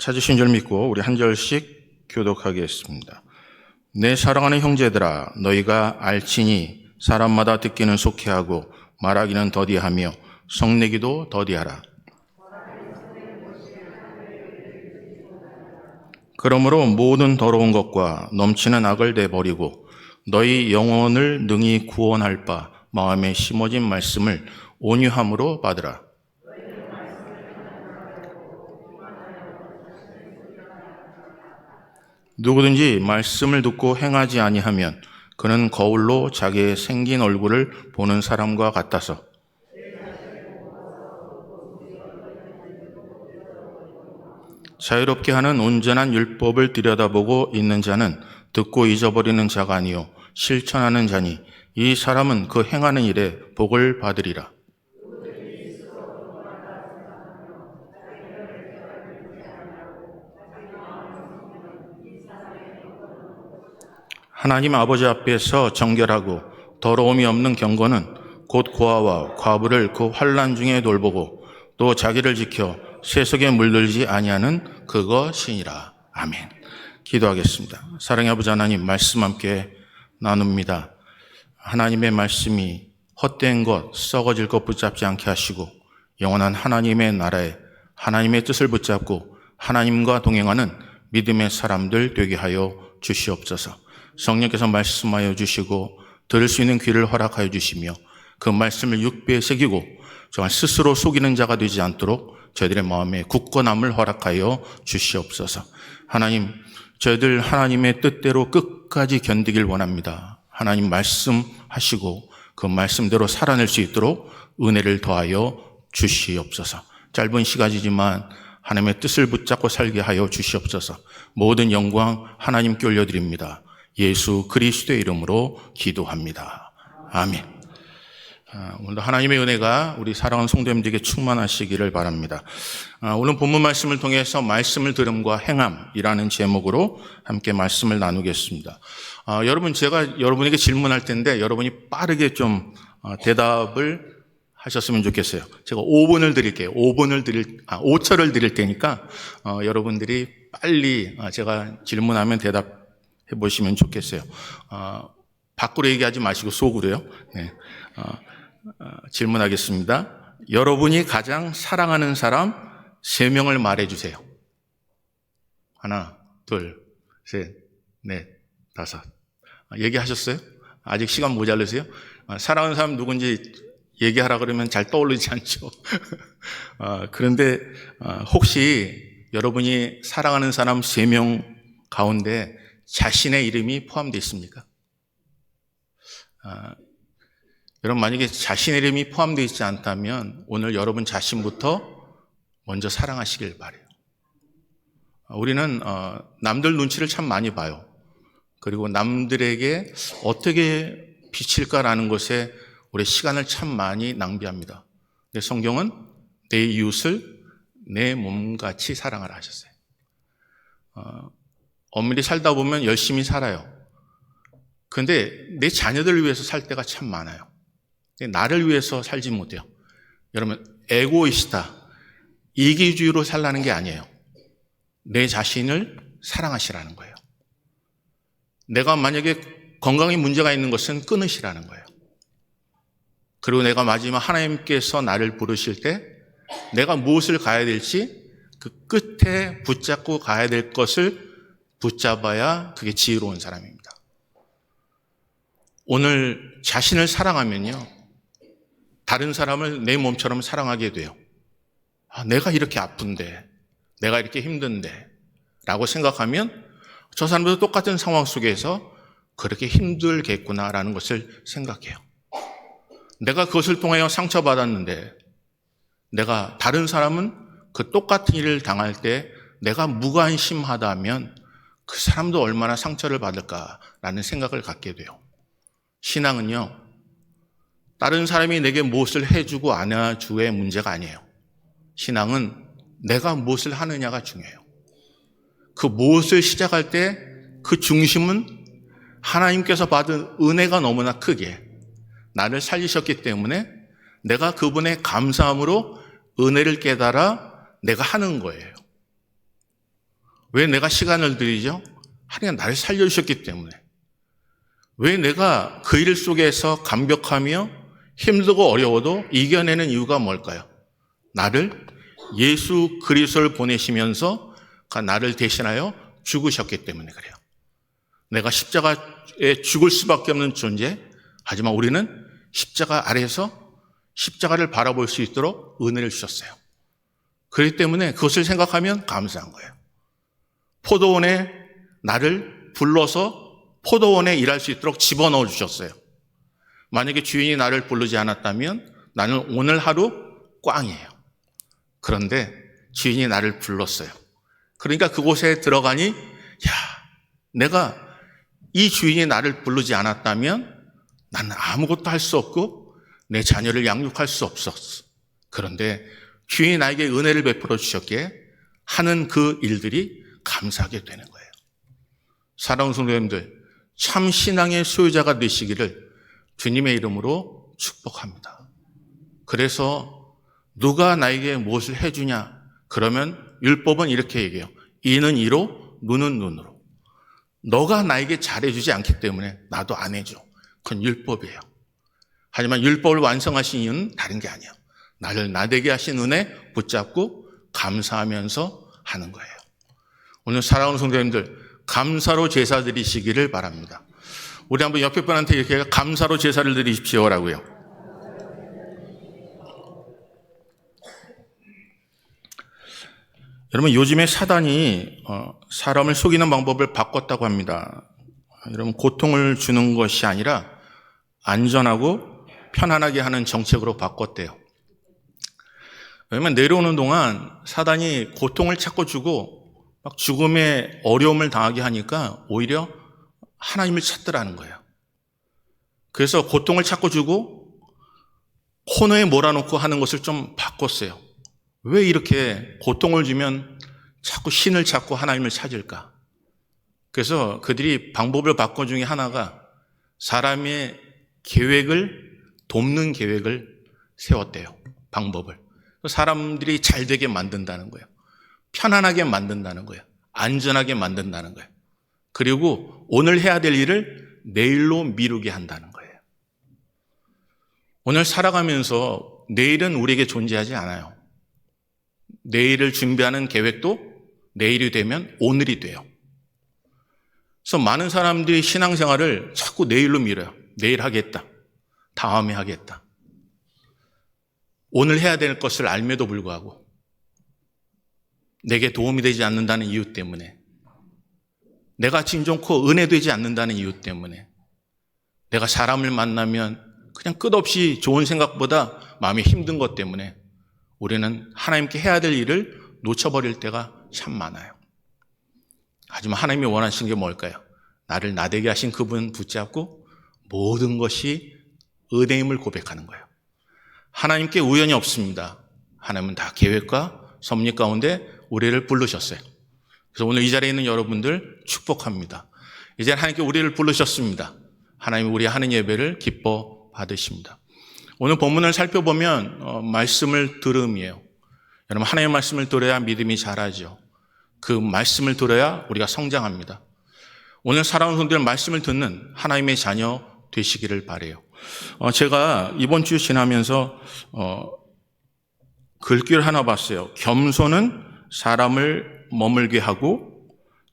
찾으신 줄 믿고 우리 한 절씩 교독하겠습니다. 내 사랑하는 형제들아, 너희가 알지니 사람마다 듣기는 속히하고 말하기는 더디하며 성내기도 더디하라. 그러므로 모든 더러운 것과 넘치는 악을 내버리고 너희 영혼을 능히 구원할 바 마음에 심어진 말씀을 온유함으로 받으라. 누구든지 말씀을 듣고 행하지 아니하면 그는 거울로 자기의 생긴 얼굴을 보는 사람과 같아서 자유롭게 하는 온전한 율법을 들여다보고 있는 자는 듣고 잊어버리는 자가 아니요 실천하는 자니 이 사람은 그 행하는 일에 복을 받으리라. 하나님 아버지 앞에서 정결하고 더러움이 없는 경건은 곧 고아와 과부를 그 환난 중에 돌보고 또 자기를 지켜 세속에 물들지 아니하는 그것이니라. 아멘. 기도하겠습니다. 사랑의 아버지 하나님, 말씀 함께 나눕니다. 하나님의 말씀이 헛된 것, 썩어질 것 붙잡지 않게 하시고 영원한 하나님의 나라에 하나님의 뜻을 붙잡고 하나님과 동행하는 믿음의 사람들 되게 하여 주시옵소서. 성령께서 말씀하여 주시고 들을 수 있는 귀를 허락하여 주시며 그 말씀을 육배에 새기고 정말 스스로 속이는 자가 되지 않도록 저희들의 마음에 굳건함을 허락하여 주시옵소서. 하나님, 저희들 하나님의 뜻대로 끝까지 견디길 원합니다. 하나님 말씀하시고 그 말씀대로 살아낼 수 있도록 은혜를 더하여 주시옵소서. 짧은 시간이지만 하나님의 뜻을 붙잡고 살게 하여 주시옵소서. 모든 영광 하나님께 올려드립니다. 예수 그리스도의 이름으로 기도합니다. 아멘. 오늘도 하나님의 은혜가 우리 사랑하는 성도님들에게 충만하시기를 바랍니다. 오늘 본문 말씀을 통해서 말씀을 들음과 행함이라는 제목으로 함께 말씀을 나누겠습니다. 여러분, 제가 여러분에게 질문할 텐데 여러분이 빠르게 좀 대답을 하셨으면 좋겠어요. 제가 5분을 드릴게요. 5초를 드릴 테니까 여러분들이 빨리 제가 질문하면 대답해 보시면 좋겠어요. 밖으로 얘기하지 마시고 속으로요. 네. 질문하겠습니다. 여러분이 가장 사랑하는 사람 3명을 말해주세요. 하나, 둘, 셋, 넷, 다섯. 얘기하셨어요? 아직 시간 모자르세요? 사랑하는 사람 누군지 얘기하라 그러면 잘 떠오르지 않죠. 그런데 혹시 여러분이 사랑하는 사람 3명 가운데 자신의 이름이 포함되어 있습니까? 여러분, 만약에 자신의 이름이 포함되어 있지 않다면 오늘 여러분 자신부터 먼저 사랑하시길 바라요. 우리는 남들 눈치를 참 많이 봐요. 그리고 남들에게 어떻게 비칠까라는 것에 우리 시간을 참 많이 낭비합니다. 근데 성경은 내 이웃을 내 몸같이 사랑하라 하셨어요. 엄밀히 살다 보면 열심히 살아요. 그런데 내 자녀들을 위해서 살 때가 참 많아요. 나를 위해서 살지 못해요. 여러분, 에고이스타, 이기주의로 살라는 게 아니에요. 내 자신을 사랑하시라는 거예요. 내가 만약에 건강에 문제가 있는 것은 끊으시라는 거예요. 그리고 내가 마지막 하나님께서 나를 부르실 때 내가 무엇을 가야 될지 그 끝에 붙잡고 가야 될 것을 붙잡아야 그게 지혜로운 사람입니다. 오늘 자신을 사랑하면요, 다른 사람을 내 몸처럼 사랑하게 돼요. 내가 이렇게 아픈데, 내가 이렇게 힘든데 라고 생각하면 저 사람도 똑같은 상황 속에서 그렇게 힘들겠구나라는 것을 생각해요. 내가 그것을 통하여 상처받았는데 내가 다른 사람은 그 똑같은 일을 당할 때 내가 무관심하다면 그 사람도 얼마나 상처를 받을까라는 생각을 갖게 돼요. 신앙은요, 다른 사람이 내게 무엇을 해주고 안아주의 문제가 아니에요. 신앙은 내가 무엇을 하느냐가 중요해요. 그 무엇을 시작할 때 그 중심은 하나님께서 받은 은혜가 너무나 크게 나를 살리셨기 때문에 내가 그분의 감사함으로 은혜를 깨달아 내가 하는 거예요. 왜 내가 시간을 들이죠? 하나님 나를 살려주셨기 때문에. 왜 내가 그 일 속에서 감격하며 힘들고 어려워도 이겨내는 이유가 뭘까요? 나를 예수 그리스도를 보내시면서 나를 대신하여 죽으셨기 때문에 그래요. 내가 십자가에 죽을 수밖에 없는 존재, 하지만 우리는 십자가 아래에서 십자가를 바라볼 수 있도록 은혜를 주셨어요. 그렇기 때문에 그것을 생각하면 감사한 거예요. 포도원에 나를 불러서 포도원에 일할 수 있도록 집어넣어 주셨어요. 만약에 주인이 나를 부르지 않았다면 나는 오늘 하루 꽝이에요. 그런데 주인이 나를 불렀어요. 그러니까 그곳에 들어가니 내가 이 주인이 나를 부르지 않았다면 나는 아무것도 할 수 없고 내 자녀를 양육할 수 없었어. 그런데 주인이 나에게 은혜를 베풀어 주셨기에 하는 그 일들이 감사하게 되는 거예요. 사랑하는 성도님들, 참 신앙의 소유자가 되시기를 주님의 이름으로 축복합니다. 그래서 누가 나에게 무엇을 해주냐? 그러면 율법은 이렇게 얘기해요. 이는 이로, 눈은 눈으로. 너가 나에게 잘해주지 않기 때문에 나도 안 해줘. 그건 율법이에요. 하지만 율법을 완성하신 이유는 다른 게 아니에요. 나를 나되게 하신 은혜 붙잡고 감사하면서 하는 거예요. 오늘 사랑하는 성도님들, 감사로 제사 드리시기를 바랍니다. 우리 한번 옆에 분한테 이렇게 감사로 제사를 드리십시오라고요. 여러분, 요즘에 사단이 사람을 속이는 방법을 바꿨다고 합니다. 여러분, 고통을 주는 것이 아니라 안전하고 편안하게 하는 정책으로 바꿨대요. 왜냐면 내려오는 동안 사단이 고통을 찾고 주고 막 죽음의 어려움을 당하게 하니까 오히려 하나님을 찾더라는 거예요. 그래서 고통을 찾고 주고 코너에 몰아놓고 하는 것을 좀 바꿨어요. 왜 이렇게 고통을 주면 자꾸 신을 찾고 하나님을 찾을까? 그래서 그들이 방법을 바꾼 중에 하나가 사람의 계획을 돕는 계획을 세웠대요. 방법을. 사람들이 잘 되게 만든다는 거예요. 편안하게 만든다는 거예요. 안전하게 만든다는 거예요. 그리고 오늘 해야 될 일을 내일로 미루게 한다는 거예요. 오늘 살아가면서 내일은 우리에게 존재하지 않아요. 내일을 준비하는 계획도 내일이 되면 오늘이 돼요. 그래서 많은 사람들이 신앙생활을 자꾸 내일로 미뤄요. 내일 하겠다. 다음에 하겠다. 오늘 해야 될 것을 알매도 불구하고 내게 도움이 되지 않는다는 이유 때문에, 내가 진 좋고 은혜되지 않는다는 이유 때문에, 내가 사람을 만나면 그냥 끝없이 좋은 생각보다 마음이 힘든 것 때문에 우리는 하나님께 해야 될 일을 놓쳐버릴 때가 참 많아요. 하지만 하나님이 원하시는 게 뭘까요? 나를 나되게 하신 그분 붙잡고 모든 것이 은혜임을 고백하는 거예요. 하나님께 우연이 없습니다. 하나님은 다 계획과 섭리 가운데 우리를 부르셨어요. 그래서 오늘 이 자리에 있는 여러분들 축복합니다. 이제 하나님께 우리를 부르셨습니다. 하나님이 우리 하는 예배를 기뻐 받으십니다. 오늘 본문을 살펴보면 말씀을 들음이에요. 여러분, 하나님의 말씀을 들어야 믿음이 자라죠. 그 말씀을 들어야 우리가 성장합니다. 오늘 사랑하는 성도들, 말씀을 듣는 하나님의 자녀 되시기를 바라요. 제가 이번 주 지나면서 글귀를 하나 봤어요. 겸손은 사람을 머물게 하고,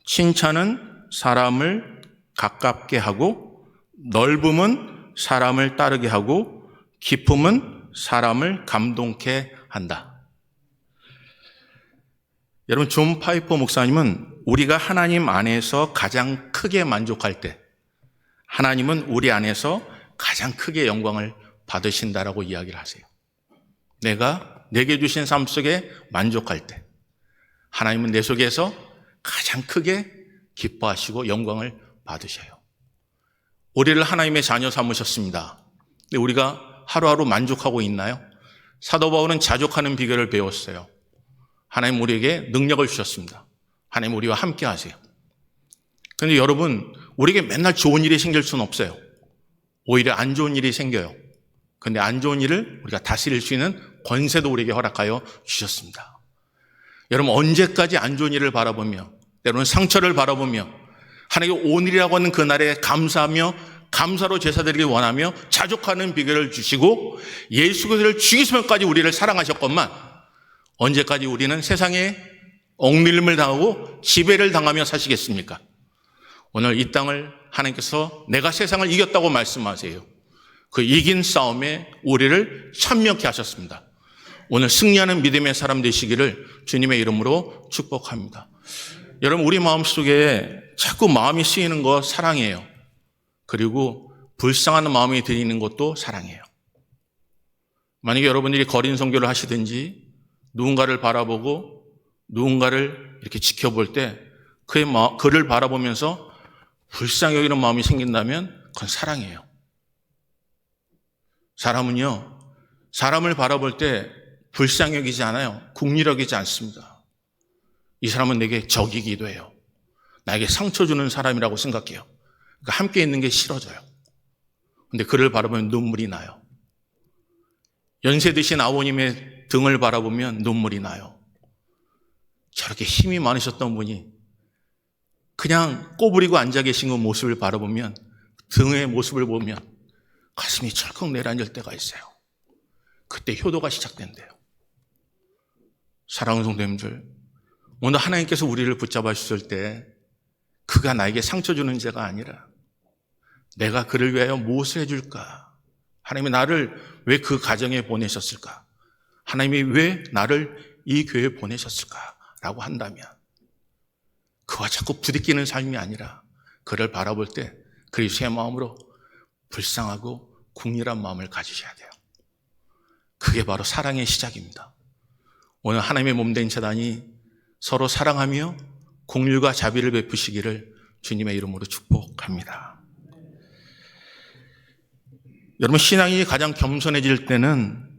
칭찬은 사람을 가깝게 하고, 넓음은 사람을 따르게 하고, 기쁨은 사람을 감동케 한다. 여러분, 존 파이퍼 목사님은 우리가 하나님 안에서 가장 크게 만족할 때 하나님은 우리 안에서 가장 크게 영광을 받으신다라고 이야기를 하세요. 내게 주신 삶 속에 만족할 때 하나님은 내 속에서 가장 크게 기뻐하시고 영광을 받으셔요. 우리를 하나님의 자녀 삼으셨습니다. 근데 우리가 하루하루 만족하고 있나요? 사도 바울은 자족하는 비결을 배웠어요. 하나님 우리에게 능력을 주셨습니다. 하나님 우리와 함께 하세요. 그런데 여러분, 우리에게 맨날 좋은 일이 생길 수는 없어요. 오히려 안 좋은 일이 생겨요. 그런데 안 좋은 일을 우리가 다스릴 수 있는 권세도 우리에게 허락하여 주셨습니다. 여러분, 언제까지 안 좋은 일을 바라보며 때로는 상처를 바라보며 하나님께 오늘이라고 하는 그날에 감사하며 감사로 제사드리기 원하며 자족하는 비결을 주시고 예수 그리스도를 죽이시면까지 우리를 사랑하셨건만 언제까지 우리는 세상에 억눌림을 당하고 지배를 당하며 사시겠습니까? 오늘 이 땅을 하나님께서 내가 세상을 이겼다고 말씀하세요. 그 이긴 싸움에 우리를 참여케 하셨습니다. 오늘 승리하는 믿음의 사람 되시기를 주님의 이름으로 축복합니다. 여러분, 우리 마음속에 자꾸 마음이 쓰이는 거 사랑이에요. 그리고 불쌍한 마음이 들이는 것도 사랑이에요. 만약에 여러분들이 거린 선교를 하시든지 누군가를 바라보고 누군가를 이렇게 지켜볼 때 그를 바라보면서 불쌍히 여기는 마음이 생긴다면 그건 사랑이에요. 사람은요, 사람을 바라볼 때 불쌍히 여기지 않아요. 국리를 여기지 않습니다. 이 사람은 내게 적이기도 해요. 나에게 상처 주는 사람이라고 생각해요. 그러니까 함께 있는 게 싫어져요. 근데 그를 바라보면 눈물이 나요. 연세 드신 아버님의 등을 바라보면 눈물이 나요. 저렇게 힘이 많으셨던 분이 그냥 꼬부리고 앉아 계신 그 모습을 바라보면, 등의 모습을 보면 가슴이 철컥 내려앉을 때가 있어요. 그때 효도가 시작된대요. 사랑하는 성도님들, 오늘 하나님께서 우리를 붙잡아 주실 때 그가 나에게 상처 주는 죄가 아니라 내가 그를 위하여 무엇을 해줄까? 하나님이 나를 왜 그 가정에 보내셨을까? 하나님이 왜 나를 이 교회에 보내셨을까? 라고 한다면 그와 자꾸 부딪히는 삶이 아니라 그를 바라볼 때 그리스도의 마음으로 불쌍하고 국률한 마음을 가지셔야 돼요. 그게 바로 사랑의 시작입니다. 오늘 하나님의 몸된 재단이 서로 사랑하며 공률과 자비를 베푸시기를 주님의 이름으로 축복합니다. 여러분, 신앙이 가장 겸손해질 때는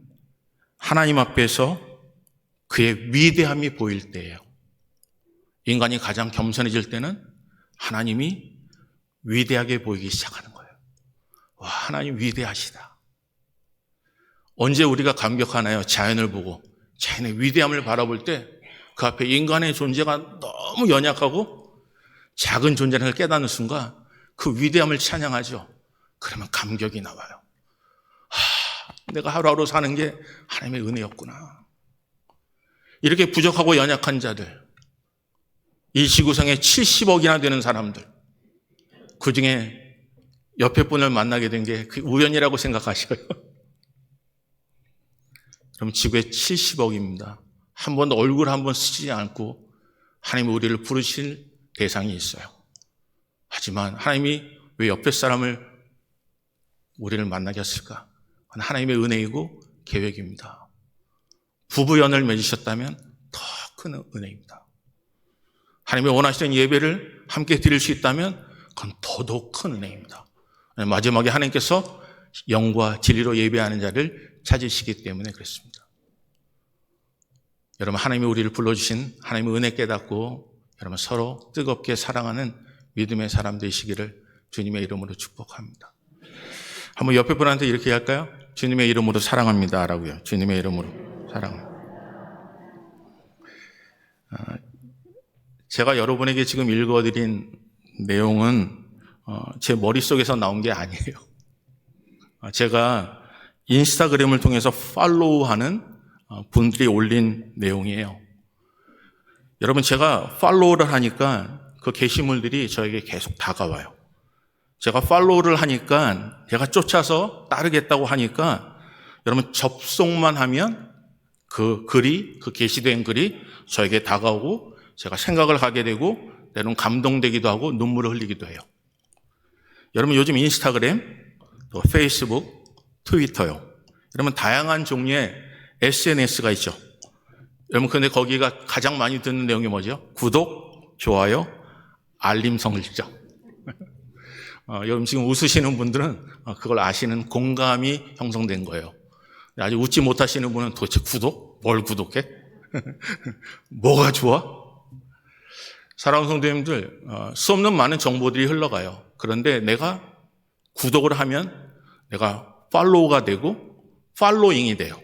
하나님 앞에서 그의 위대함이 보일 때예요. 인간이 가장 겸손해질 때는 하나님이 위대하게 보이기 시작하는 거예요. 와, 하나님 위대하시다. 언제 우리가 감격하나요? 자연을 보고 자연의 위대함을 바라볼 때 그 앞에 인간의 존재가 너무 연약하고 작은 존재를 깨닫는 순간 그 위대함을 찬양하죠. 그러면 감격이 나와요. 내가 하루하루 사는 게 하나님의 은혜였구나. 이렇게 부족하고 연약한 자들, 이 지구상에 70억이나 되는 사람들, 그 중에 옆에 분을 만나게 된 게 우연이라고 생각하셔요. 그럼 지구에 70억입니다. 한 번도 얼굴 한 번 쓰지 않고 하나님이 우리를 부르실 대상이 있어요. 하지만 하나님이 왜 옆에 사람을 우리를 만나게 했을까? 그건 하나님의 은혜이고 계획입니다. 부부연을 맺으셨다면 더 큰 은혜입니다. 하나님이 원하시는 예배를 함께 드릴 수 있다면 그건 더더욱 큰 은혜입니다. 마지막에 하나님께서 영과 진리로 예배하는 자를 찾으시기 때문에 그렇습니다. 여러분, 하나님이 우리를 불러주신 하나님의 은혜 깨닫고 여러분 서로 뜨겁게 사랑하는 믿음의 사람 되시기를 주님의 이름으로 축복합니다. 한번 옆에 분한테 이렇게 할까요? 주님의 이름으로 사랑합니다 라고요. 주님의 이름으로 사랑합니다. 제가 여러분에게 지금 읽어드린 내용은 제 머릿속에서 나온 게 아니에요. 제가 인스타그램을 통해서 팔로우하는 분들이 올린 내용이에요. 여러분, 제가 팔로우를 하니까 그 게시물들이 저에게 계속 다가와요. 제가 팔로우를 하니까 제가 쫓아서 따르겠다고 하니까 여러분 접속만 하면 그 글이, 그 게시된 글이 저에게 다가오고 제가 생각을 하게 되고 때로는 감동되기도 하고 눈물을 흘리기도 해요. 여러분, 요즘 인스타그램, 또 페이스북, 트위터요. 여러분, 다양한 종류의 SNS가 있죠. 여러분, 근데 거기가 가장 많이 듣는 내용이 뭐죠? 구독, 좋아요, 알림 설정. 여러분, 지금 웃으시는 분들은 그걸 아시는 공감이 형성된 거예요. 아직 웃지 못하시는 분은 도대체 구독? 뭘 구독해? 뭐가 좋아? 사랑하는 성도님들, 수없는 많은 정보들이 흘러가요. 그런데 내가 구독을 하면 내가 팔로우가 되고 팔로잉이 돼요.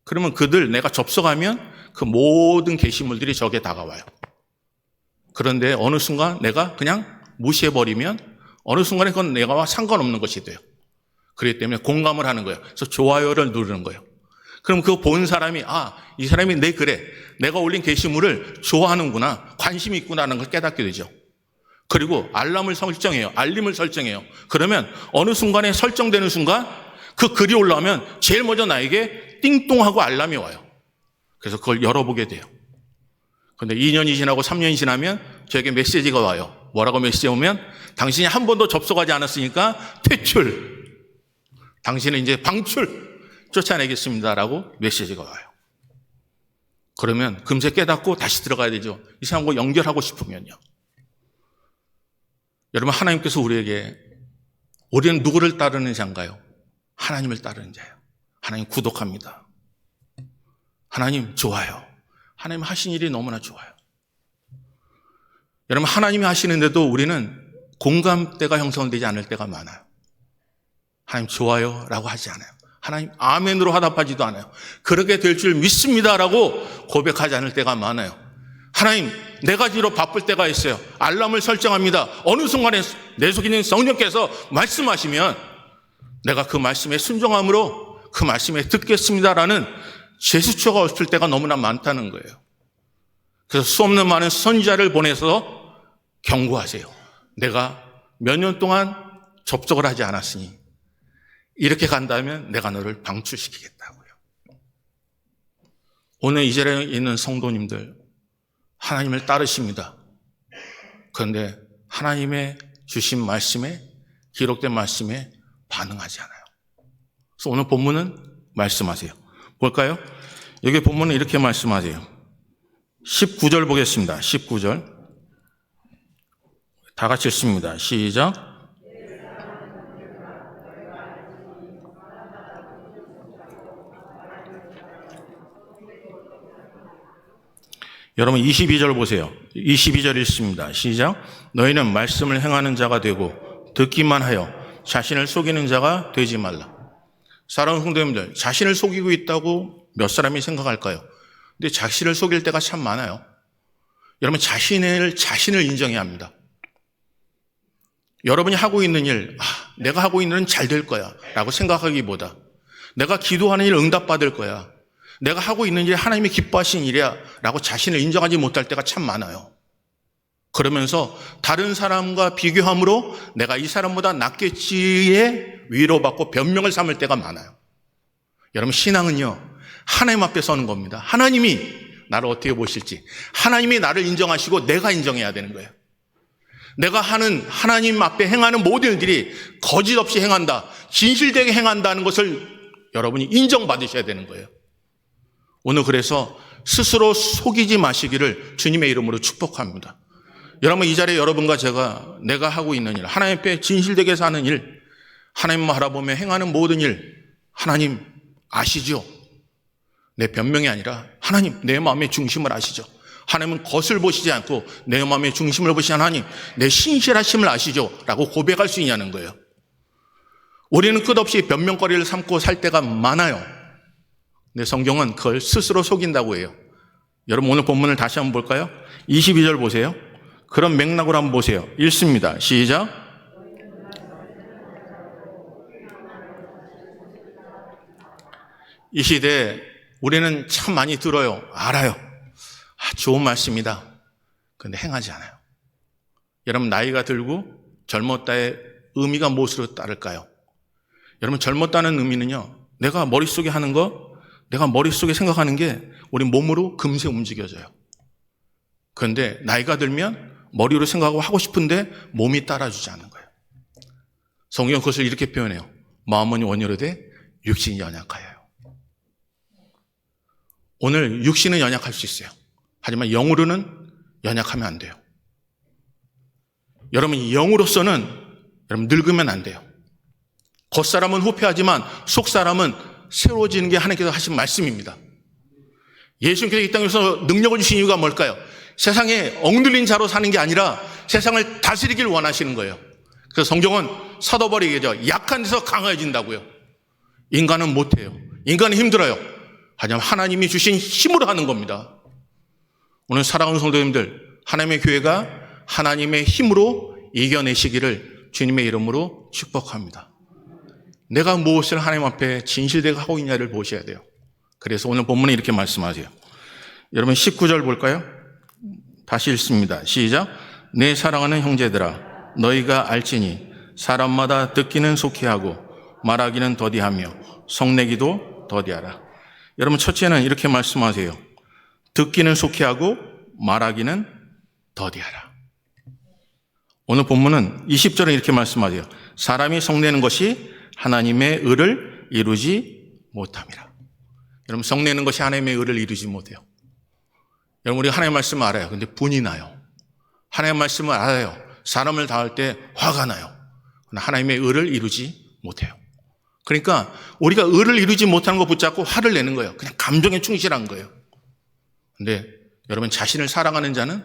그러면 내가 접속하면 그 모든 게시물들이 저게 다가와요. 그런데 어느 순간 내가 그냥 무시해버리면 어느 순간에 그건 내가와 상관없는 것이 돼요. 그렇기 때문에 공감을 하는 거예요. 그래서 좋아요를 누르는 거예요. 그럼 그거 본 사람이 이 사람이 그래 내가 올린 게시물을 좋아하는구나, 관심이 있구나라는 걸 깨닫게 되죠. 그리고 알림을 설정해요. 그러면 어느 순간에 설정되는 순간 그 글이 올라오면 제일 먼저 나에게 띵동하고 알람이 와요. 그래서 그걸 열어보게 돼요. 그런데 2년이 지나고 3년이 지나면 저에게 메시지가 와요. 뭐라고 메시지 오면 당신이 한 번도 접속하지 않았으니까 퇴출, 당신은 이제 방출 쫓아내겠습니다라고 메시지가 와요. 그러면 금세 깨닫고 다시 들어가야 되죠. 이 사람과 연결하고 싶으면요. 여러분, 하나님께서 우리는 누구를 따르는 자인가요? 하나님을 따르는 자예요. 하나님 구독합니다. 하나님 좋아요. 하나님 하신 일이 너무나 좋아요. 여러분, 하나님이 하시는데도 우리는 공감대가 형성되지 않을 때가 많아요. 하나님 좋아요 라고 하지 않아요. 하나님 아멘으로 화답하지도 않아요. 그렇게 될 줄 믿습니다라고 고백하지 않을 때가 많아요. 하나님, 네 가지로 바쁠 때가 있어요. 알람을 설정합니다. 어느 순간에 내 속에 있는 성령께서 말씀하시면 내가 그 말씀에 순종함으로 그 말씀에 듣겠습니다라는 제스처가 없을 때가 너무나 많다는 거예요. 그래서 수없는 많은 선지자를 보내서 경고하세요. 내가 몇 년 동안 접속을 하지 않았으니 이렇게 간다면 내가 너를 방출시키겠다고요. 오늘 이 자리에 있는 성도님들, 하나님을 따르십니다. 그런데 하나님의 주신 말씀에, 기록된 말씀에 반응하지 않아요. 그래서 오늘 본문은 말씀하세요. 볼까요? 여기 본문은 이렇게 말씀하세요. 19절 보겠습니다. 19절. 다 같이 읽습니다. 시작. 여러분 22절 보세요. 22절 읽습니다. 시작. 너희는 말씀을 행하는 자가 되고 듣기만 하여 자신을 속이는 자가 되지 말라. 사랑하는 성도님들, 자신을 속이고 있다고 몇 사람이 생각할까요? 근데 자신을 속일 때가 참 많아요. 여러분, 자신을 인정해야 합니다. 여러분이 하고 있는 일, 내가 하고 있는 일은 잘 될 거야 라고 생각하기보다 내가 기도하는 일 응답받을 거야, 내가 하고 있는 일이 하나님이 기뻐하신 일이야 라고 자신을 인정하지 못할 때가 참 많아요. 그러면서 다른 사람과 비교함으로 내가 이 사람보다 낫겠지에 위로받고 변명을 삼을 때가 많아요. 여러분, 신앙은요, 하나님 앞에 서는 겁니다. 하나님이 나를 어떻게 보실지, 하나님이 나를 인정하시고 내가 인정해야 되는 거예요. 내가 하는, 하나님 앞에 행하는 모든 일들이 거짓 없이 행한다, 진실되게 행한다는 것을 여러분이 인정받으셔야 되는 거예요. 오늘 그래서 스스로 속이지 마시기를 주님의 이름으로 축복합니다. 여러분, 이 자리에 여러분과 제가 내가 하고 있는 일, 하나님 앞에 진실되게 사는 일, 하나님만 바라보며 행하는 모든 일, 하나님 아시죠? 내 변명이 아니라 하나님 내 마음의 중심을 아시죠? 하나님은 겉을 보시지 않고 내 마음의 중심을 보시는 하나님, 내 신실하심을 아시죠? 라고 고백할 수 있냐는 거예요. 우리는 끝없이 변명거리를 삼고 살 때가 많아요. 근데 성경은 그걸 스스로 속인다고 해요. 여러분, 오늘 본문을 다시 한번 볼까요? 22절 보세요. 그런 맥락으로 한번 보세요. 읽습니다. 시작. 이 시대에 우리는 참 많이 들어요. 알아요. 좋은 말씀이다. 그런데 행하지 않아요. 여러분, 나이가 들고 젊었다의 의미가 무엇으로 따를까요? 여러분, 젊었다는 의미는요, 내가 머릿속에 하는 거, 내가 머릿속에 생각하는 게 우리 몸으로 금세 움직여져요. 그런데 나이가 들면 머리로 생각하고 하고 싶은데 몸이 따라주지 않는 거예요. 성경은 그것을 이렇게 표현해요. 마음은 원이로되 육신이 연약하여요. 오늘 육신은 연약할 수 있어요. 하지만 영으로는 연약하면 안 돼요. 여러분, 영으로서는 여러분 늙으면 안 돼요. 겉사람은 후패하지만 속사람은 새로워지는 게 하나님께서 하신 말씀입니다. 예수님께서 이 땅에서 능력을 주신 이유가 뭘까요? 세상에 억눌린 자로 사는 게 아니라 세상을 다스리길 원하시는 거예요. 그래서 성경은 사도 바울이 얘기하죠. 약한 데서 강해진다고요. 인간은 못해요. 인간은 힘들어요. 하지만 하나님이 주신 힘으로 하는 겁니다. 오늘 사랑하는 성도님들, 하나님의 교회가 하나님의 힘으로 이겨내시기를 주님의 이름으로 축복합니다. 내가 무엇을 하나님 앞에 진실되게 하고 있냐를 보셔야 돼요. 그래서 오늘 본문에 이렇게 말씀하세요. 여러분 19절 볼까요? 다시 읽습니다. 시작. 내 사랑하는 형제들아, 너희가 알지니 사람마다 듣기는 속히 하고 말하기는 더디하며 성내기도 더디하라. 여러분 첫째는 이렇게 말씀하세요. 듣기는 속히 하고 말하기는 더디하라. 오늘 본문은 20절에 이렇게 말씀하세요. 사람이 성내는 것이 하나님의 의를 이루지 못함이라. 여러분 성내는 것이 하나님의 의를 이루지 못해요. 여러분 우리가 하나님의 말씀을 알아요. 근데 분이 나요. 하나님의 말씀을 알아요. 사람을 다할 때 화가 나요. 하나님의 의를 이루지 못해요. 그러니까 우리가 의를 이루지 못하는 거 붙잡고 화를 내는 거예요. 그냥 감정에 충실한 거예요. 근데 여러분 자신을 사랑하는 자는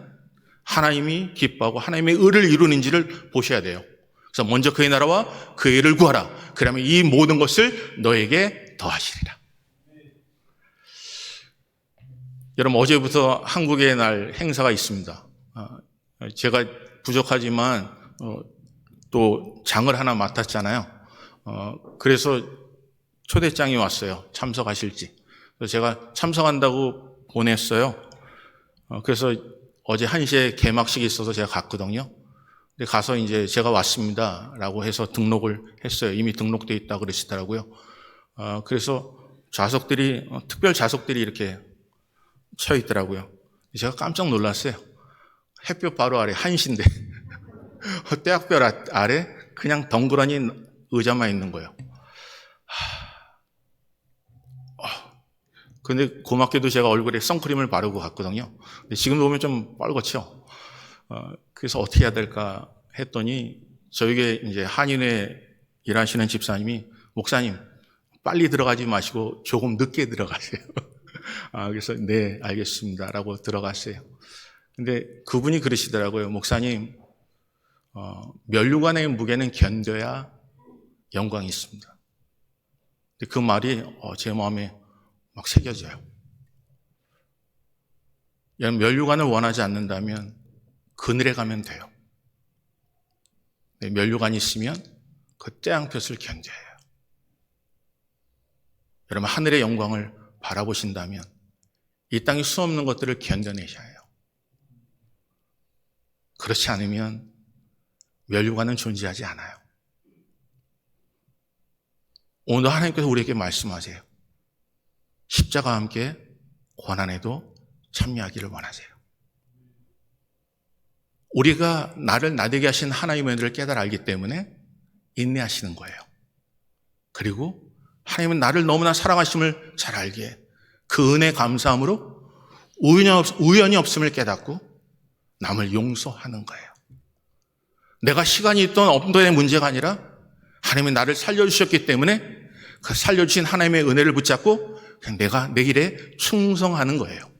하나님이 기뻐하고 하나님의 의를 이루는지를 보셔야 돼요. 그래서 먼저 그의 나라와 그의 의를 구하라. 그러면 이 모든 것을 너에게 더하시리라. 여러분 어제부터 한국의 날 행사가 있습니다. 제가 부족하지만 또 장을 하나 맡았잖아요. 그래서 초대장이 왔어요. 참석하실지. 그래서 제가 참석한다고 보냈어요. 그래서 어제 1시에 개막식이 있어서 제가 갔거든요. 근데 가서 이제 제가 왔습니다라고 해서 등록을 했어요. 이미 등록돼 있다 그러시더라고요. 그래서 좌석들이 특별 좌석들이 이렇게 쳐 있더라고요. 제가 깜짝 놀랐어요. 햇볕 바로 아래 1시인데 떼약볕 아래 그냥 덩그러니 의자만 있는 거예요. 근데 고맙게도 제가 얼굴에 선크림을 바르고 갔거든요. 근데 지금 보면 좀 빨갛죠. 그래서 어떻게 해야 될까 했더니 저에게 이제 한인회 일하시는 집사님이 목사님 빨리 들어가지 마시고 조금 늦게 들어가세요. 그래서 네 알겠습니다라고 들어갔어요. 근데 그분이 그러시더라고요. 목사님 면류관의 무게는 견뎌야 영광이 있습니다. 근데 그 말이 제 마음에 막 새겨져요. 면류관을 원하지 않는다면 그늘에 가면 돼요. 면류관이 있으면 그 태양볕을 견뎌야 해요. 여러분 하늘의 영광을 바라보신다면 이 땅의 수없는 것들을 견뎌내셔야 해요. 그렇지 않으면 면류관은 존재하지 않아요. 오늘도 하나님께서 우리에게 말씀하세요. 십자가와 함께 고난에도 참여하기를 원하세요. 우리가 나를 나되게 하신 하나님의 은혜를 깨달아 알기 때문에 인내하시는 거예요. 그리고 하나님은 나를 너무나 사랑하심을 잘 알기에 그 은혜 감사함으로 우연이 없음을 깨닫고 남을 용서하는 거예요. 내가 시간이 있던 없던의 문제가 아니라 하나님이 나를 살려주셨기 때문에 그 살려주신 하나님의 은혜를 붙잡고 그냥 내가 내 길에 충성하는 거예요.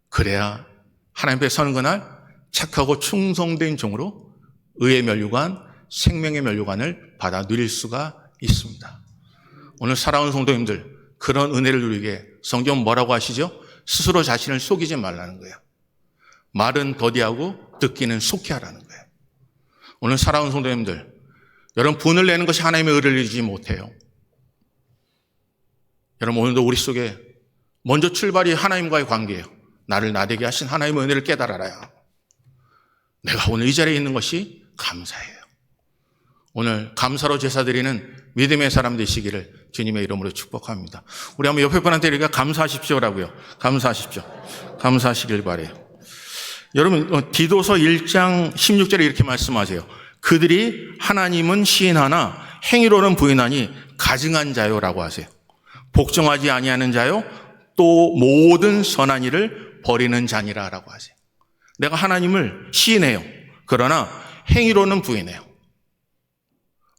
그래야 하나님 앞에 서는 그날 착하고 충성된 종으로 의의 면류관, 생명의 면류관을 받아 누릴 수가 있습니다. 오늘 사랑하는 성도님들, 그런 은혜를 누리게 성경 뭐라고 하시죠? 스스로 자신을 속이지 말라는 거예요. 말은 더디하고 듣기는 속히 하라는 거예요. 오늘 사랑하는 성도님들, 여러분 분을 내는 것이 하나님의 의를 이루지 못해요. 여러분 오늘도 우리 속에 먼저 출발이 하나님과의 관계예요. 나를 나되게 하신 하나님의 은혜를 깨달아라요. 내가 오늘 이 자리에 있는 것이 감사해요. 오늘 감사로 제사드리는 믿음의 사람 되시기를 주님의 이름으로 축복합니다. 우리 한번 옆에 분한테 이렇게 감사하십시오라고요. 감사하십시오. 감사하시길 바래요. 여러분 디도서 1장 16절에 이렇게 말씀하세요. 그들이 하나님은 시인하나 행위로는 부인하니 가증한 자요라고 하세요. 복종하지 아니하는 자요 또 모든 선한 일을 버리는 자니라라고 하세요. 내가 하나님을 시인해요. 그러나 행위로는 부인해요.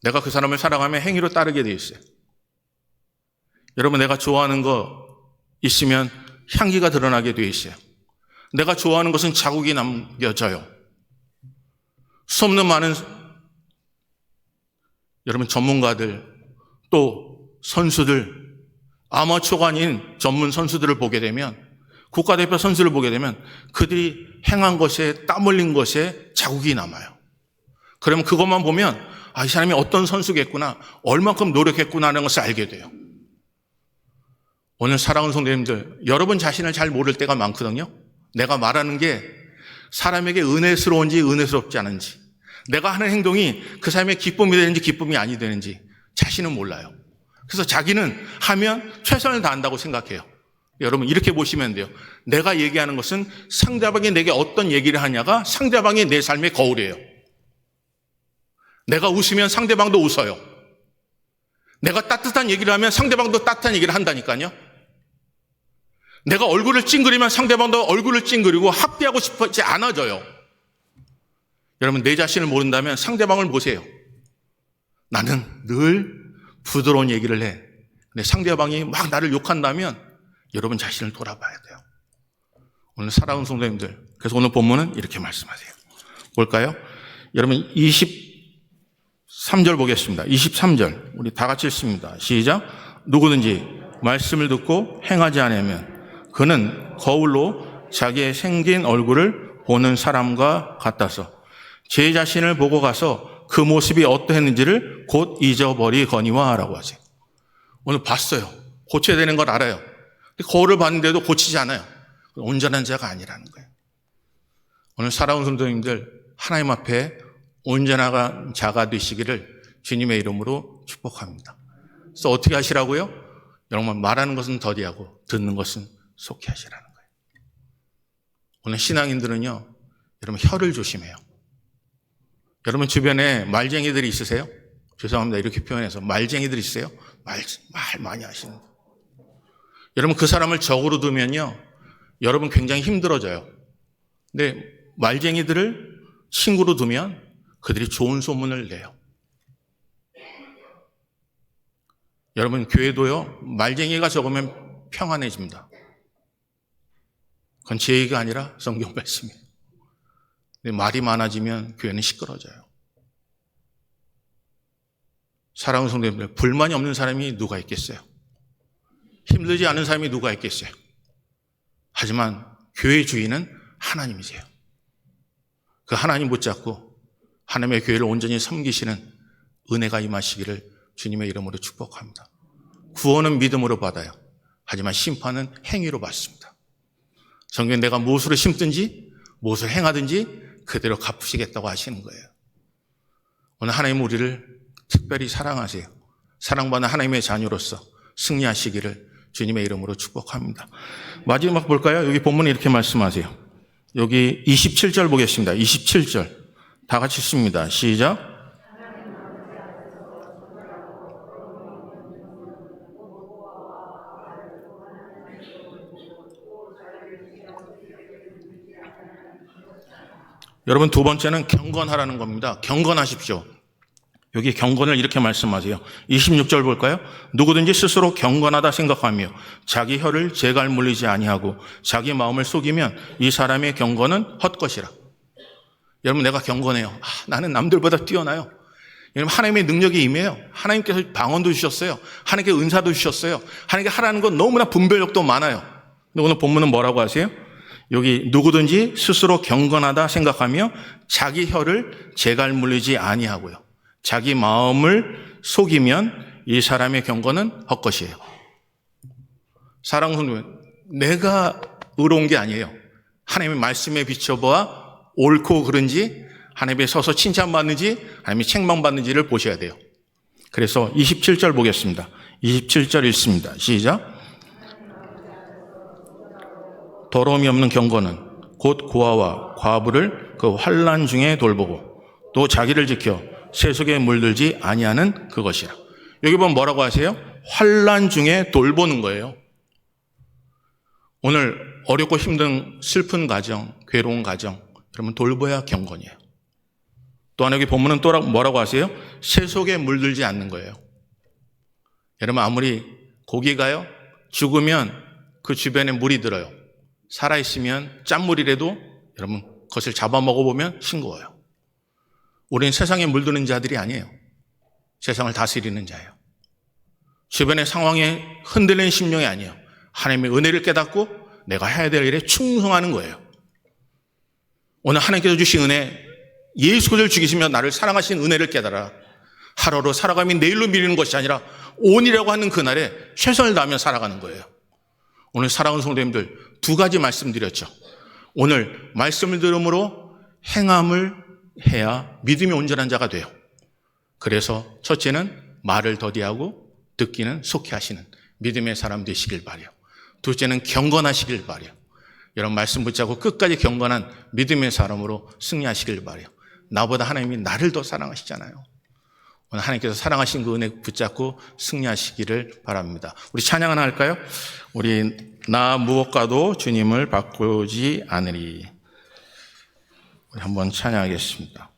내가 그 사람을 사랑하면 행위로 따르게 돼 있어요. 여러분 내가 좋아하는 거 있으면 향기가 드러나게 돼 있어요. 내가 좋아하는 것은 자국이 남겨져요. 수없는 많은 여러분 전문가들 또 선수들 아마추어가 아닌 전문 선수들을 보게 되면 국가대표 선수를 보게 되면 그들이 행한 것에, 땀 흘린 것에 자국이 남아요. 그러면 그것만 보면 이 사람이 어떤 선수겠구나, 얼만큼 노력했구나 하는 것을 알게 돼요. 오늘 사랑하는 성도님들, 여러분 자신을 잘 모를 때가 많거든요. 내가 말하는 게 사람에게 은혜스러운지 은혜스럽지 않은지, 내가 하는 행동이 그 사람의 기쁨이 되는지 기쁨이 아니 되는지 자신은 몰라요. 그래서 자기는 하면 최선을 다한다고 생각해요. 여러분 이렇게 보시면 돼요. 내가 얘기하는 것은 상대방이 내게 어떤 얘기를 하냐가 상대방이 내 삶의 거울이에요. 내가 웃으면 상대방도 웃어요. 내가 따뜻한 얘기를 하면 상대방도 따뜻한 얘기를 한다니까요. 내가 얼굴을 찡그리면 상대방도 얼굴을 찡그리고 합대하고 싶지 않아져요. 여러분 내 자신을 모른다면 상대방을 보세요. 나는 늘 부드러운 얘기를 해. 근데 상대방이 막 나를 욕한다면 여러분 자신을 돌아봐야 돼요. 오늘 사랑하는 성도님들, 그래서 오늘 본문은 이렇게 말씀하세요. 볼까요? 여러분 23절 보겠습니다. 23절 우리 다 같이 읽습니다. 시작. 누구든지 말씀을 듣고 행하지 않으면 그는 거울로 자기의 생긴 얼굴을 보는 사람과 같아서 제 자신을 보고 가서 그 모습이 어떠했는지를 곧 잊어버리거니와 라고 하세요. 오늘 봤어요. 고쳐야 되는 걸 알아요. 거울을 봤는데도 고치지 않아요. 온전한 자가 아니라는 거예요. 오늘 사랑하는 성도님들, 하나님 앞에 온전한 자가 되시기를 주님의 이름으로 축복합니다. 그래서 어떻게 하시라고요? 여러분 말하는 것은 더디하고 듣는 것은 속히 하시라는 거예요. 오늘 신앙인들은요, 여러분 혀를 조심해요. 여러분 주변에 말쟁이들이 있으세요? 죄송합니다. 이렇게 표현해서 말쟁이들이 있어요? 말 많이 하시는. 여러분 그 사람을 적으로 두면요, 여러분 굉장히 힘들어져요. 근데 말쟁이들을 친구로 두면 그들이 좋은 소문을 내요. 여러분 교회도요, 말쟁이가 적으면 평안해집니다. 그건 제 얘기가 아니라 성경 말씀이에요. 근데 말이 많아지면 교회는 시끄러져요. 사랑하는 성도님들, 불만이 없는 사람이 누가 있겠어요? 힘들지 않은 사람이 누가 있겠어요? 하지만 교회 주인은 하나님이세요. 그 하나님 붙잡고 하나님의 교회를 온전히 섬기시는 은혜가 임하시기를 주님의 이름으로 축복합니다. 구원은 믿음으로 받아요. 하지만 심판은 행위로 받습니다. 성경에 내가 무엇으로 심든지 무엇을 행하든지 그대로 갚으시겠다고 하시는 거예요. 오늘 하나님 우리를 특별히 사랑하세요. 사랑받는 하나님의 자녀로서 승리하시기를 주님의 이름으로 축복합니다. 마지막 볼까요? 여기 본문에 이렇게 말씀하세요. 여기 27절 보겠습니다. 27절 다 같이 읽습니다. 시작. 여러분 두 번째는 경건하라는 겁니다. 경건하십시오. 여기 경건을 이렇게 말씀하세요. 26절 볼까요? 누구든지 스스로 경건하다 생각하며 자기 혀를 재갈 물리지 아니하고 자기 마음을 속이면 이 사람의 경건은 헛것이라. 여러분 내가 경건해요. 나는 남들보다 뛰어나요. 여러분 하나님의 능력이 임해요. 하나님께서 방언도 주셨어요. 하나님께 은사도 주셨어요. 하나님께 하라는 건 너무나 분별력도 많아요. 근데 오늘 본문은 뭐라고 하세요? 여기 누구든지 스스로 경건하다 생각하며 자기 혀를 재갈 물리지 아니하고요. 자기 마음을 속이면 이 사람의 경건은 헛것이에요. 사랑하는 성도님, 내가 의로운 게 아니에요. 하나님의 말씀에 비춰보아 옳고 그른지, 하나님에 서서 칭찬받는지, 하나님이 책망받는지를 보셔야 돼요. 그래서 27절 보겠습니다. 27절 읽습니다. 시작. 더러움이 없는 경건은 곧 고아와 과부를 그 환난 중에 돌보고 또 자기를 지켜 세속에 물들지 아니하는 그것이라. 여기 보면 뭐라고 하세요? 환난 중에 돌보는 거예요. 오늘 어렵고 힘든 슬픈 가정, 괴로운 가정, 여러분 돌봐야 경건이에요. 또한 여기 본문은 또 뭐라고 하세요? 세속에 물들지 않는 거예요. 여러분 아무리 고기가요, 죽으면 그 주변에 물이 들어요. 살아있으면 짠물이라도 여러분 그것을 잡아먹어보면 싱거워요. 우리는 세상에 물드는 자들이 아니에요. 세상을 다스리는 자예요. 주변의 상황에 흔들리는 심령이 아니에요. 하나님의 은혜를 깨닫고 내가 해야 될 일에 충성하는 거예요. 오늘 하나님께서 주신 은혜, 예수 그리스도를 죽이시며 나를 사랑하신 은혜를 깨달아 하루로 살아감이 내일로 미루는 것이 아니라 오늘이라고 하는 그날에 최선을 다하며 살아가는 거예요. 오늘 사랑하는 성도님들, 두 가지 말씀드렸죠. 오늘 말씀을 들음으로 행함을 해야 믿음이 온전한 자가 돼요. 그래서 첫째는 말을 더디하고 듣기는 속히 하시는 믿음의 사람 되시길 바라요. 둘째는 경건하시길 바라요. 여러분 말씀 붙잡고 끝까지 경건한 믿음의 사람으로 승리하시길 바라요. 나보다 하나님이 나를 더 사랑하시잖아요. 오늘 하나님께서 사랑하신 그 은혜 붙잡고 승리하시기를 바랍니다. 우리 찬양 하나 할까요? 우리 나 무엇과도 주님을 바꾸지 않으리. 우리 한번 찬양하겠습니다.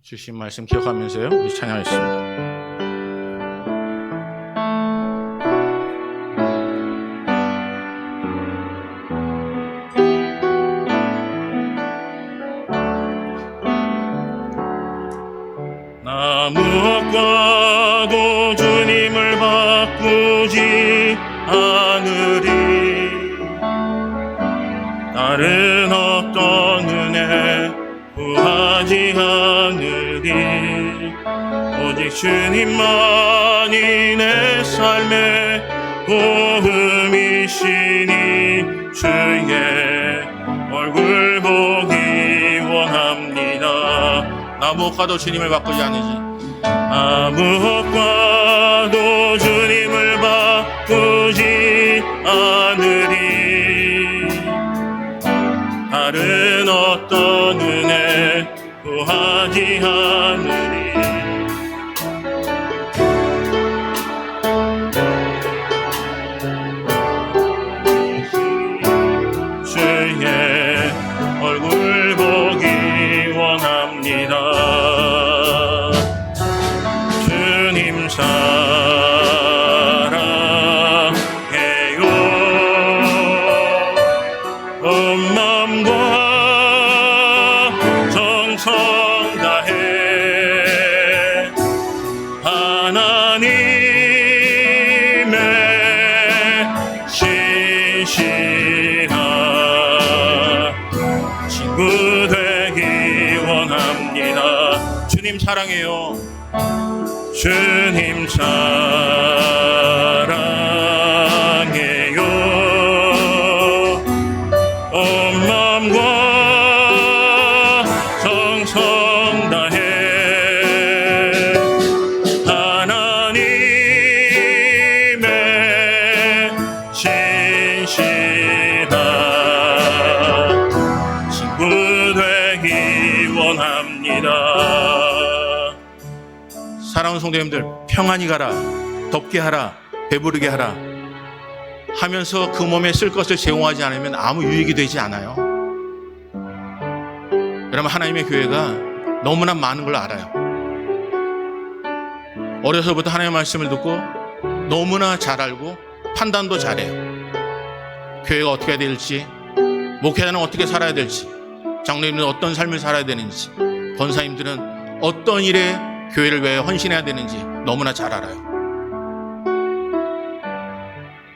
주신 말씀 기억하면서요, 우리 찬양하겠습니다. 무엇과도 주님을 바꾸지 않으리. 다른 어떤 은혜 구하지 않으리. 오직 주님만이 내 삶의 도움이시니 주의 얼굴 보기 원합니다. 나 무엇과도 주님을 바꾸지 않으지. 무엇과도 주님을 바꾸지 않으리. 다른 어떤 은혜 구하지 않으리. 주의 얼굴 보기 원합니다. 사랑해요. 온 마음과 정성 다해 하나님의 신실한 친구 되기 원합니다. 주님 사랑해요. 주님 사랑해요. 온 마음과 정성 다해 하나님의 신실한 친구 되기 원합니다. 사랑하는 성도님들, 평안히 가라, 덥게 하라, 배부르게 하라 하면서 그 몸에 쓸 것을 제공하지 않으면 아무 유익이 되지 않아요. 여러분, 하나님의 교회가 너무나 많은 걸 알아요. 어려서부터 하나님의 말씀을 듣고 너무나 잘 알고 판단도 잘해요. 교회가 어떻게 해야 될지, 목회자는 어떻게 살아야 될지, 장로님은 어떤 삶을 살아야 되는지, 권사님들은 어떤 일에 교회를 위해 헌신해야 되는지 너무나 잘 알아요.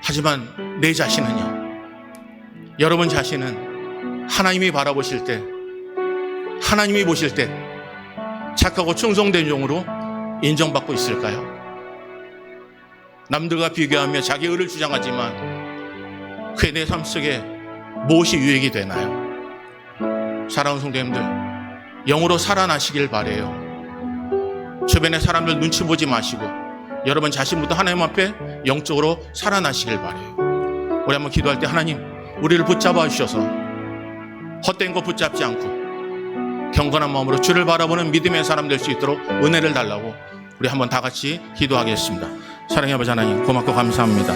하지만 내 자신은요, 여러분 자신은 하나님이 바라보실 때, 하나님이 보실 때 착하고 충성된 종으로 인정받고 있을까요? 남들과 비교하며 자기 의를 주장하지만 그의 내 삶 속에 무엇이 유익이 되나요? 사랑하는 성도님들, 영으로 살아나시길 바라요. 주변의 사람들 눈치 보지 마시고 여러분 자신부터 하나님 앞에 영적으로 살아나시길 바라요. 우리 한번 기도할 때, 하나님 우리를 붙잡아 주셔서 헛된 거 붙잡지 않고 경건한 마음으로 주를 바라보는 믿음의 사람 될 수 있도록 은혜를 달라고 우리 한번 다 같이 기도하겠습니다. 사랑의 아버지 하나님, 고맙고 감사합니다.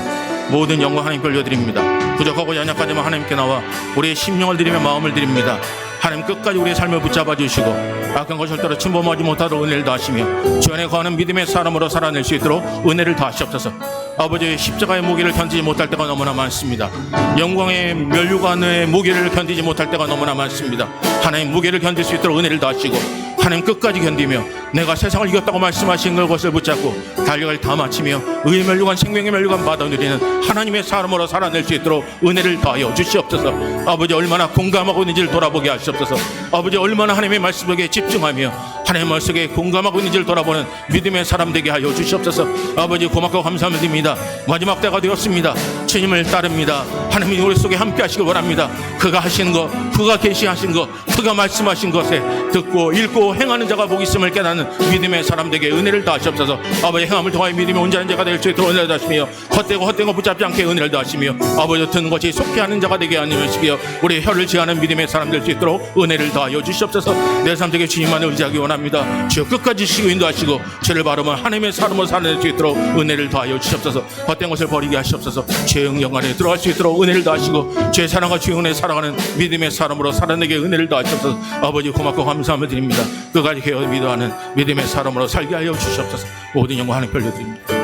모든 영광 하나님께 올려드립니다. 부족하고 연약하지만 하나님께 나와 우리의 심령을 드리며 마음을 드립니다. 하나님 끝까지 우리의 삶을 붙잡아 주시고 악한 것 절대로 침범하지 못하도록 은혜를 더하시며 주 안에 거하는 믿음의 사람으로 살아낼 수 있도록 은혜를 더하시옵소서. 아버지의 십자가의 무게를 견디지 못할 때가 너무나 많습니다. 영광의 멸류관의 무게를 견디지 못할 때가 너무나 많습니다. 하나님 무게를 견딜 수 있도록 은혜를 더하시고 하나님 끝까지 견디며 내가 세상을 이겼다고 말씀하신 것을 붙잡고 달려갈 다 마치며 의의 멸류관 생명의 멸류관 받아 누리는 하나님의 사람으로 살아낼 수 있도록 은혜를 더하여 주시옵소서. 아버지 얼마나 공감하고 있는지를 돌아보게 하시옵소서. 아버지 얼마나 하나님의 말씀에 집중하며 하나님의 말씀에 공감하고 있는지를 돌아보는 믿음의 사람 되게 하여 주시옵소서. 아버지 고맙고 감사드립니다. 마지막 때가 되었습니다. 주님을 따릅니다. 하나님이 우리 속에 함께 하시길 원합니다. 그가 하시는 것, 그가 계시하신 것, 그가 말씀하신 것에 듣고 읽고 행하는 자가 복이 있음을 깨닫는 믿음의 사람 되게 은혜를 더하시옵소서. 아버지 행함을 통하여 믿음이 온전한 자가 될 수 있도록 은혜를 더하시며 헛된 것 붙잡지 않게 은혜를 더하시며 아버지 듣는 것이 속히 하는 자가 되게 하시며 우리 혀를 지하는 믿음의 사람 될 수 있도록 은혜를 더하여 주시옵소서. 내 삶 되게 주님만을 의지하기 원합니다. 주여 끝까지 주시고 인도하시고 죄를 바르면 하나님의 사람으로 살아낼 수 있도록 은혜를 더하여 주시옵소서. 헛된 것을 버리게 하시옵소서. 죄의 영광에 들어갈 수 있도록 은혜를 더하시고 죄의 사랑과 주의 은혜에 살아가는 믿음의 사람으로 살아내게 은혜를 더하시옵소서. 아버지 고맙고 감사함을 드립니다. 끝까지 계어 믿어하는 믿음의 사람으로 살게 하여 주시옵소서. 모든 영광 하나님 돌려드립니다.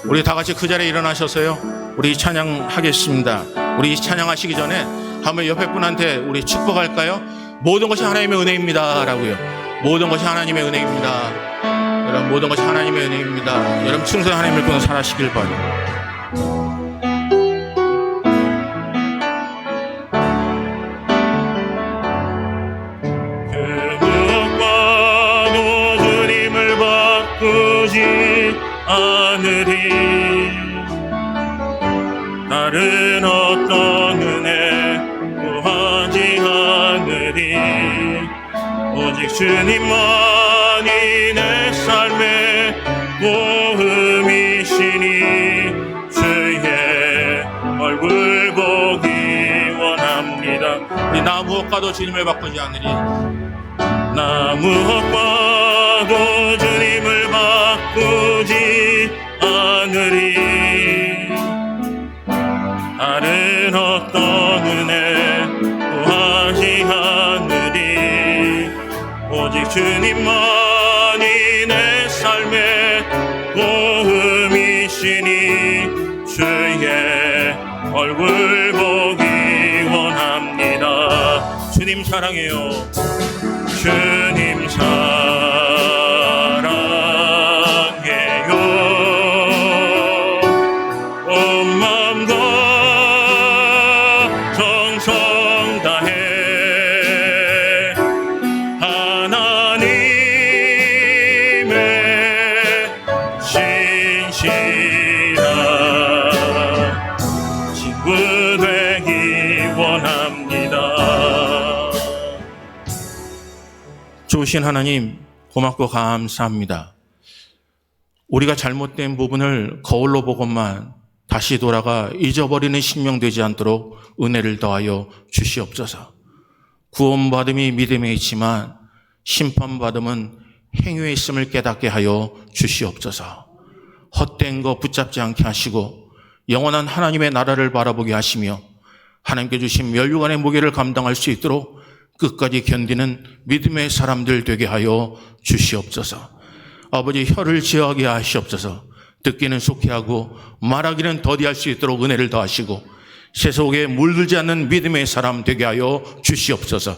우리 다 같이 그 자리에 일어나셔서요 우리 찬양하겠습니다. 우리 찬양하시기 전에 한번 옆에 분한테 우리 축복할까요? 모든 것이 하나님의 은혜입니다 라고요. 모든 것이 하나님의 은혜입니다. 여러분 모든 것이 하나님의 은혜입니다. 여러분 충성히 하나님을 믿고 살아시길 바랍니다. 하늘이 다른 어떤 은혜 구하지 않으리. 오직 주님만이 내 삶의 도움이시니 주의 얼굴 보기 원합니다. 나 무엇과도 주님을 바꾸지 않으리. 나 무엇과도 주님을 바꾸지 않으리. 다른 어떤 은혜 구하지 않으리. 오직 주님만이 내 삶의 도움이시니 주의 얼굴 보기 원합니다. 주님 사랑해요. 주님 사랑해요. 온 마음과 정성 다해 하나님의 신실한 친구 되기 원합니다. 좋으신 하나님 고맙고 감사합니다. 우리가 잘못된 부분을 거울로 보고만 다시 돌아가 잊어버리는 심령 되지 않도록 은혜를 더하여 주시옵소서. 구원받음이 믿음에 있지만 심판받음은 행위에 있음을 깨닫게 하여 주시옵소서. 헛된 거 붙잡지 않게 하시고 영원한 하나님의 나라를 바라보게 하시며 하나님께 주신 멸류관의 무게를 감당할 수 있도록 끝까지 견디는 믿음의 사람들 되게 하여 주시옵소서. 아버지 혀를 지어하게 하시옵소서. 듣기는 속히 하고 말하기는 더디할 수 있도록 은혜를 더하시고 세속에 물들지 않는 믿음의 사람 되게 하여 주시옵소서.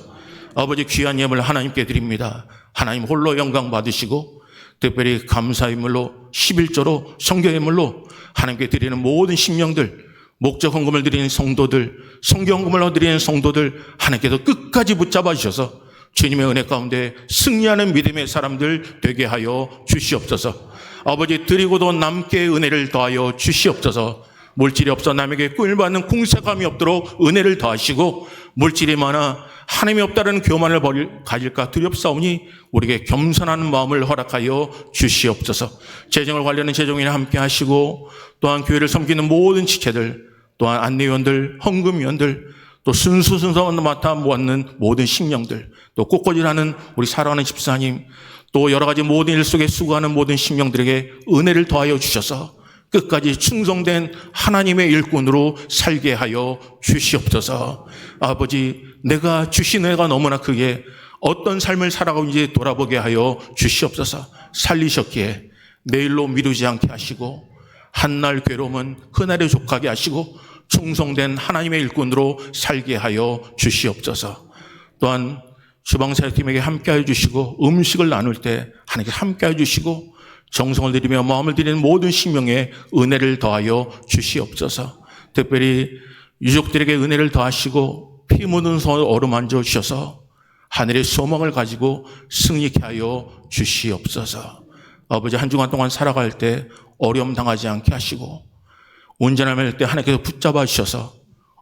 아버지 귀한 예물 하나님께 드립니다. 하나님 홀로 영광 받으시고 특별히 감사의물로 11조로 성경의물로 하나님께 드리는 모든 심령들, 목적 헌금을 드리는 성도들, 성경 헌금을 드리는 성도들 하나님께서 끝까지 붙잡아 주셔서 주님의 은혜 가운데 승리하는 믿음의 사람들 되게 하여 주시옵소서. 아버지 드리고도 남게 은혜를 더하여 주시옵소서. 물질이 없어 남에게 꾸밀받는 궁색함이 없도록 은혜를 더하시고 물질이 많아 하나님이 없다는 교만을 가질까 두렵사오니 우리에게 겸손한 마음을 허락하여 주시옵소서. 재정을 관리하는 재정인을 함께 하시고 또한 교회를 섬기는 모든 지체들, 또한 안내위원들, 헌금위원들, 또 순수 맡아 모았는 모든 심령들, 또 꽃꽂이라는 우리 사랑하는 집사님, 또 여러 가지 모든 일 속에 수고하는 모든 심령들에게 은혜를 더하여 주셔서 끝까지 충성된 하나님의 일꾼으로 살게 하여 주시옵소서. 아버지, 내가 주신 은혜가 너무나 크게 어떤 삶을 살아가고 있는지 돌아보게 하여 주시옵소서. 살리셨기에 내일로 미루지 않게 하시고 한날 괴로움은 그날에 족하게 하시고 충성된 하나님의 일꾼으로 살게 하여 주시옵소서. 또한 주방사역팀에게 함께해 주시고 음식을 나눌 때 하나님께 함께해 주시고 정성을 들이며 마음을 들이는 모든 심령에 은혜를 더하여 주시옵소서. 특별히 유족들에게 은혜를 더하시고 피 묻은 손을 어루만져 주셔서 하늘의 소망을 가지고 승리케 하여 주시옵소서. 아버지, 한 주간 동안 살아갈 때 어려움 당하지 않게 하시고 운전할 때 하나님께서 붙잡아 주셔서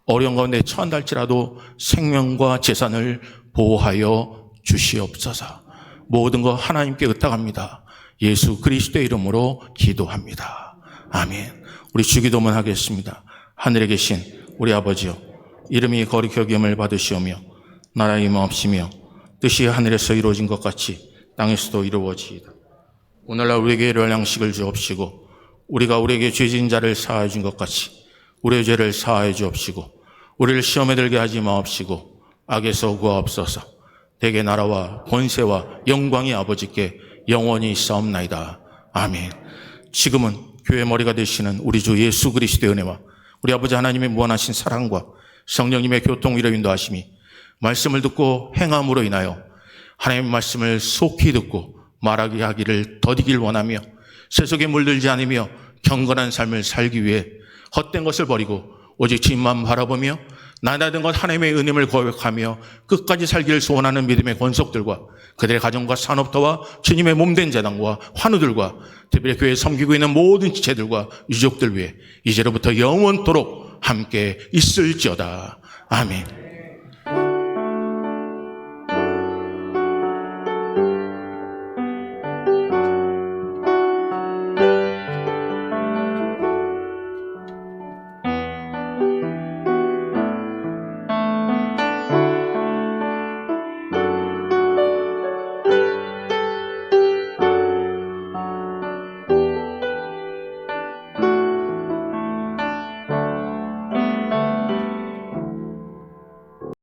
어려운 가운데 처한달지라도 생명과 재산을 보호하여 주시옵소서. 모든 것 하나님께 의탁합니다. 예수 그리스도의 이름으로 기도합니다. 아멘. 우리 주기도문 하겠습니다. 하늘에 계신 우리 아버지여, 이름이 거룩히 여김을 받으시오며 나라의 임하옵시며 뜻이 하늘에서 이루어진 것 같이 땅에서도 이루어지이다. 오늘날 우리에게 일용할 양식을 주옵시고 우리가 우리에게 죄진 자를 사하여 준 것 같이 우리의 죄를 사하여 주옵시고 우리를 시험에 들게 하지 마옵시고 악에서 구하옵소서. 대개 나라와 권세와 영광이 아버지께 영원히 있사옵나이다. 아멘. 지금은 교회 머리가 되시는 우리 주 예수 그리스도의 은혜와 우리 아버지 하나님의 무한하신 사랑과 성령님의 교통 위로 인도하심이 말씀을 듣고 행함으로 인하여 하나님의 말씀을 속히 듣고 말하게 하기를 더디길 원하며 세속에 물들지 않으며 경건한 삶을 살기 위해 헛된 것을 버리고 오직 주님만 바라보며 나다된 것 하나님의 은혜를 고백하며 끝까지 살기를 소원하는 믿음의 권속들과 그들의 가정과 산업터와 주님의 몸된 재단과 환우들과 특별히 교회에 섬기고 있는 모든 지체들과 유족들 위해 이제로부터 영원토록 함께 있을지어다. 아멘.